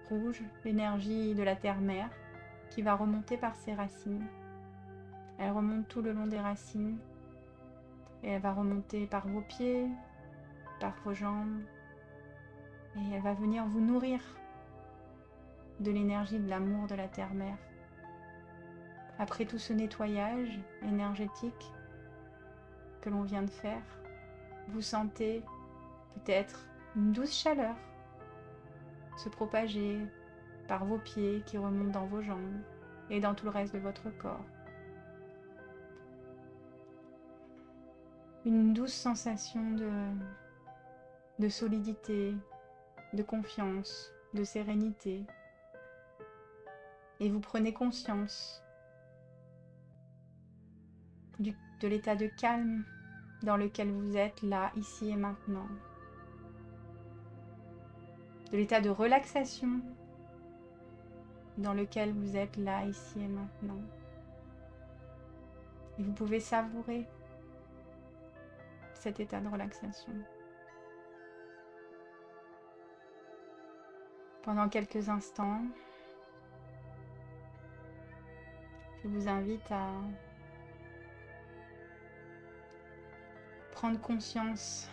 rouge, l'énergie de la terre-mère, qui va remonter par ses racines. Elle remonte tout le long des racines et elle va remonter par vos pieds, par vos jambes, et elle va venir vous nourrir de l'énergie de l'amour de la terre-mère. Après tout ce nettoyage énergétique que l'on vient de faire, vous sentez peut-être une douce chaleur se propager par vos pieds qui remontent dans vos jambes et dans tout le reste de votre corps. Une douce sensation de solidité, de confiance, de sérénité. Et vous prenez conscience de l'état de calme dans lequel vous êtes là, ici et maintenant. De l'état de relaxation dans lequel vous êtes là, ici et maintenant. Et vous pouvez savourer cet état de relaxation. Pendant quelques instants, je vous invite à prendre conscience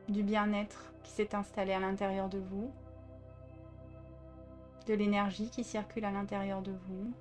du bien-être qui s'est installé à l'intérieur de vous, de l'énergie qui circule à l'intérieur de vous.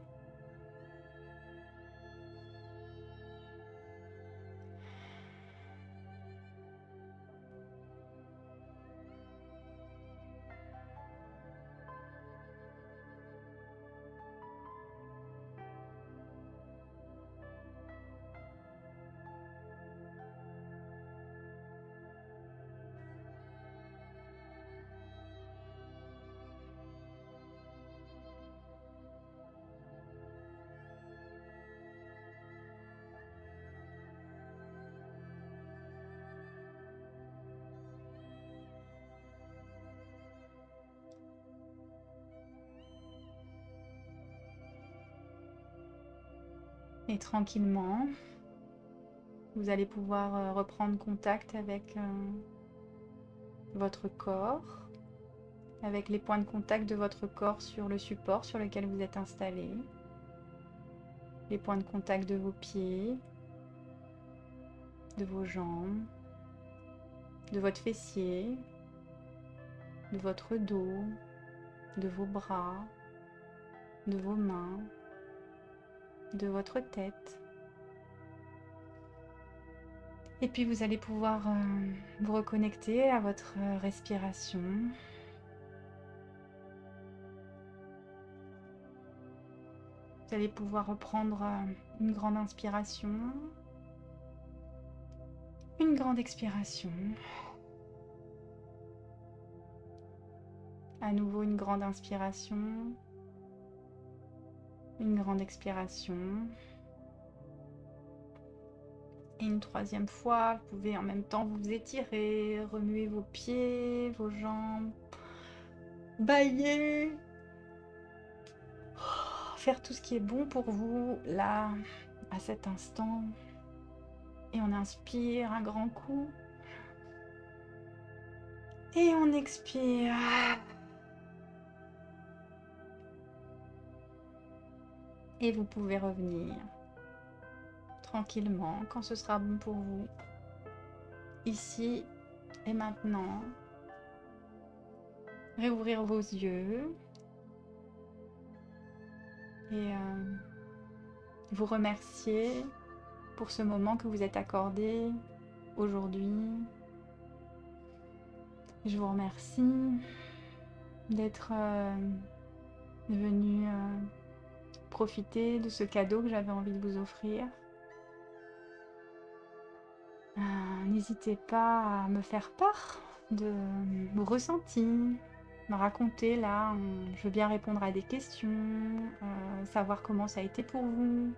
Et tranquillement, vous allez pouvoir reprendre contact avec votre corps, avec les points de contact de votre corps sur le support sur lequel vous êtes installé, les points de contact de vos pieds, de vos jambes, de votre fessier, de votre dos, de vos bras, de vos mains, de votre tête. Et puis vous allez pouvoir vous reconnecter à votre respiration. Vous allez pouvoir reprendre une grande inspiration, une grande expiration. À nouveau une grande inspiration, une grande expiration. Et une troisième fois, vous pouvez en même temps vous étirer, remuer vos pieds, vos jambes, bailler, faire tout ce qui est bon pour vous, là, à cet instant. Et on inspire un grand coup. Et on expire. Et vous pouvez revenir tranquillement quand ce sera bon pour vous. Ici et maintenant. Réouvrir vos yeux. Et vous remercier pour ce moment que vous êtes accordé aujourd'hui. Je vous remercie d'être venu profiter de ce cadeau que j'avais envie de vous offrir. N'hésitez pas à me faire part de vos ressentis, me raconter là. Je veux bien répondre à des questions, savoir comment ça a été pour vous.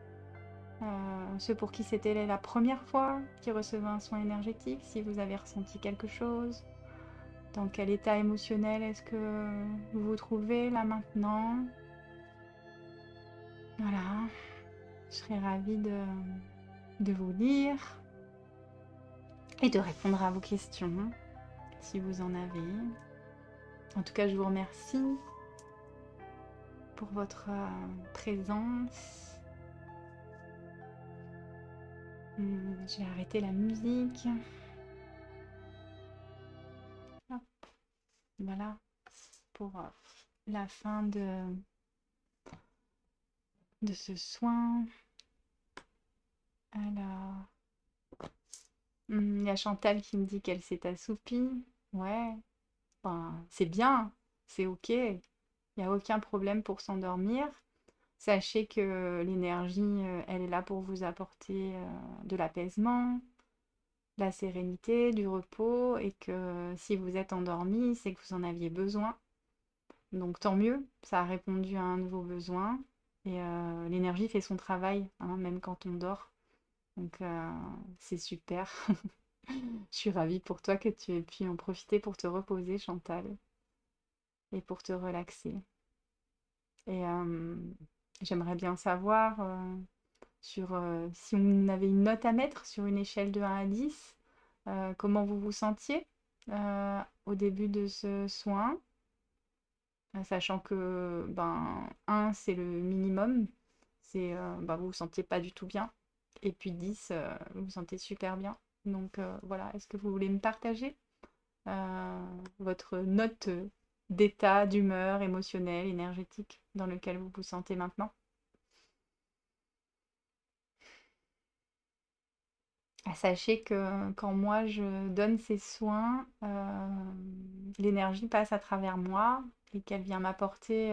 Ceux pour qui c'était la première fois qui recevaient un soin énergétique, si vous avez ressenti quelque chose. Dans quel état émotionnel est-ce que vous vous trouvez là maintenant? Voilà, je serais ravie de vous lire et de répondre à vos questions, si vous en avez. En tout cas, je vous remercie pour votre présence. Je vais arrêter la musique. Hop. Voilà, pour la fin de ce soin. Alors, il y a Chantal qui me dit qu'elle s'est assoupie. Ouais, ben, c'est bien, c'est ok. Il n'y a aucun problème pour s'endormir. Sachez que l'énergie, elle est là pour vous apporter de l'apaisement, de la sérénité, du repos, et que si vous êtes endormi, c'est que vous en aviez besoin. Donc tant mieux, ça a répondu à un nouveau besoin. Et l'énergie fait son travail, hein, même quand on dort. Donc c'est super. Je suis ravie pour toi que tu aies pu en profiter pour te reposer, Chantal, et pour te relaxer. Et j'aimerais bien savoir sur si on avait une note à mettre sur une échelle de 1 à 10, comment vous vous sentiez au début de ce soin, sachant que ben, 1 c'est le minimum, c'est ben, vous vous sentiez pas du tout bien, et puis 10 vous vous sentez super bien. Donc voilà, est-ce que vous voulez me partager votre note d'état, d'humeur émotionnelle, énergétique dans lequel vous vous sentez maintenant? Sachez que quand moi je donne ces soins, l'énergie passe à travers moi et qu'elle vient m'apporter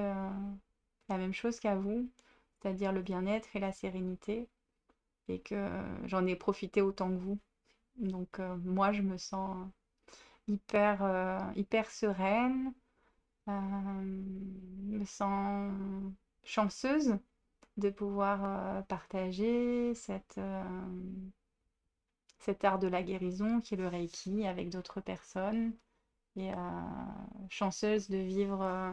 la même chose qu'à vous, c'est-à-dire le bien-être et la sérénité, et que j'en ai profité autant que vous. Donc moi je me sens hyper sereine, me sens chanceuse de pouvoir partager cet art de la guérison qui est le Reiki avec d'autres personnes et chanceuse de vivre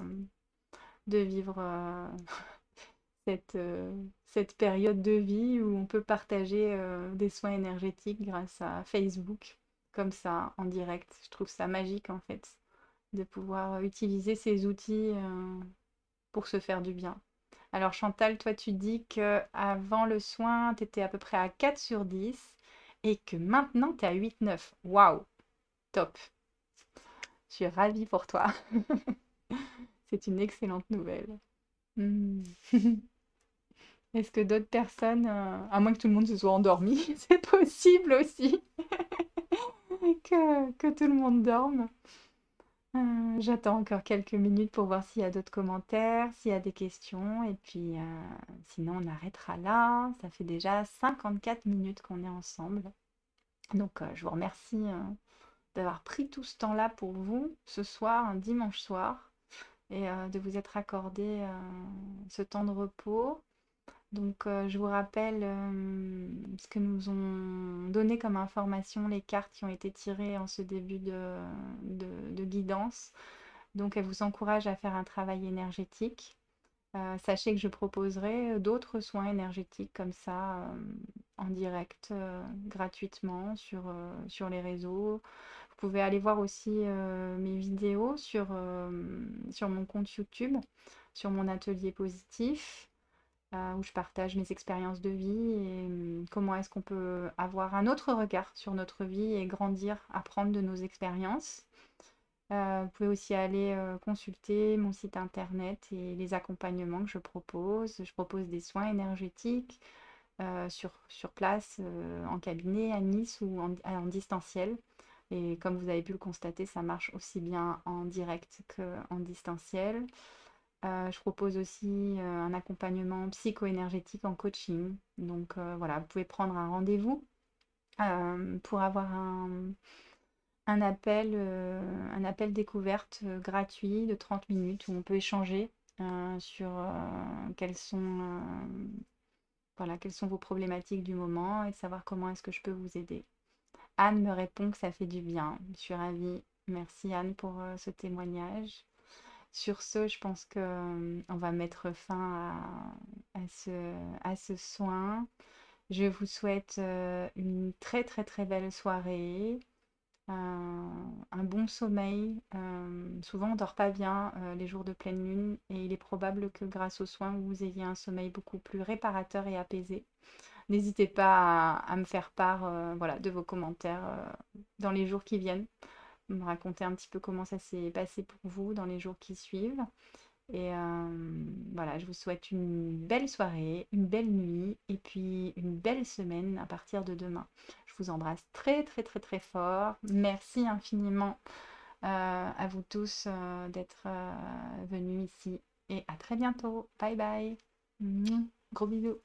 cette période de vie où on peut partager des soins énergétiques grâce à Facebook, comme ça, en direct. Je trouve ça magique en fait, de pouvoir utiliser ces outils pour se faire du bien. Alors Chantal, toi tu dis que avant le soin, tu étais à peu près à 4 sur 10 et que maintenant tu es à 8-9. Waouh, top. Je suis ravie pour toi. C'est une excellente nouvelle. Hmm. Est-ce que d'autres personnes, à moins que tout le monde se soit endormi, c'est possible aussi que tout le monde dorme. J'attends encore quelques minutes pour voir s'il y a d'autres commentaires, s'il y a des questions, et puis sinon on arrêtera là. Ça fait déjà 54 minutes qu'on est ensemble. Donc je vous remercie d'avoir pris tout ce temps-là pour vous, ce soir, un dimanche soir, et de vous être accordé ce temps de repos. Donc, je vous rappelle ce que nous ont donné comme information les cartes qui ont été tirées en ce début de guidance. Donc, elles vous encouragent à faire un travail énergétique. Sachez que je proposerai d'autres soins énergétiques comme ça en direct, gratuitement sur les réseaux. Vous pouvez aller voir aussi mes vidéos sur mon compte YouTube, sur mon atelier positif, où je partage mes expériences de vie et comment est-ce qu'on peut avoir un autre regard sur notre vie et grandir, apprendre de nos expériences. Vous pouvez aussi aller consulter mon site internet et les accompagnements que je propose. Je propose des soins énergétiques sur place, en cabinet, à Nice ou en distanciel. Et comme vous avez pu le constater, ça marche aussi bien en direct qu'en distanciel. Je propose aussi un accompagnement psycho-énergétique en coaching. Donc voilà, vous pouvez prendre un rendez-vous pour avoir un appel découverte gratuit de 30 minutes où on peut échanger sur voilà, quelles sont vos problématiques du moment et de savoir comment est-ce que je peux vous aider. Anne me répond que ça fait du bien. Je suis ravie. Merci Anne pour ce témoignage. Sur ce, je pense que on va mettre fin à ce soin. Je vous souhaite une très très très belle soirée, un bon sommeil. Souvent, on ne dort pas bien les jours de pleine lune et il est probable que grâce aux soins, vous ayez un sommeil beaucoup plus réparateur et apaisé. N'hésitez pas à me faire part voilà, de vos commentaires dans les jours qui viennent, me raconter un petit peu comment ça s'est passé pour vous dans les jours qui suivent. Et voilà, je vous souhaite une belle soirée, une belle nuit et puis une belle semaine à partir de demain. Je vous embrasse très très très très fort. Merci infiniment à vous tous d'être venus ici et à très bientôt. Bye bye. Gros bisous.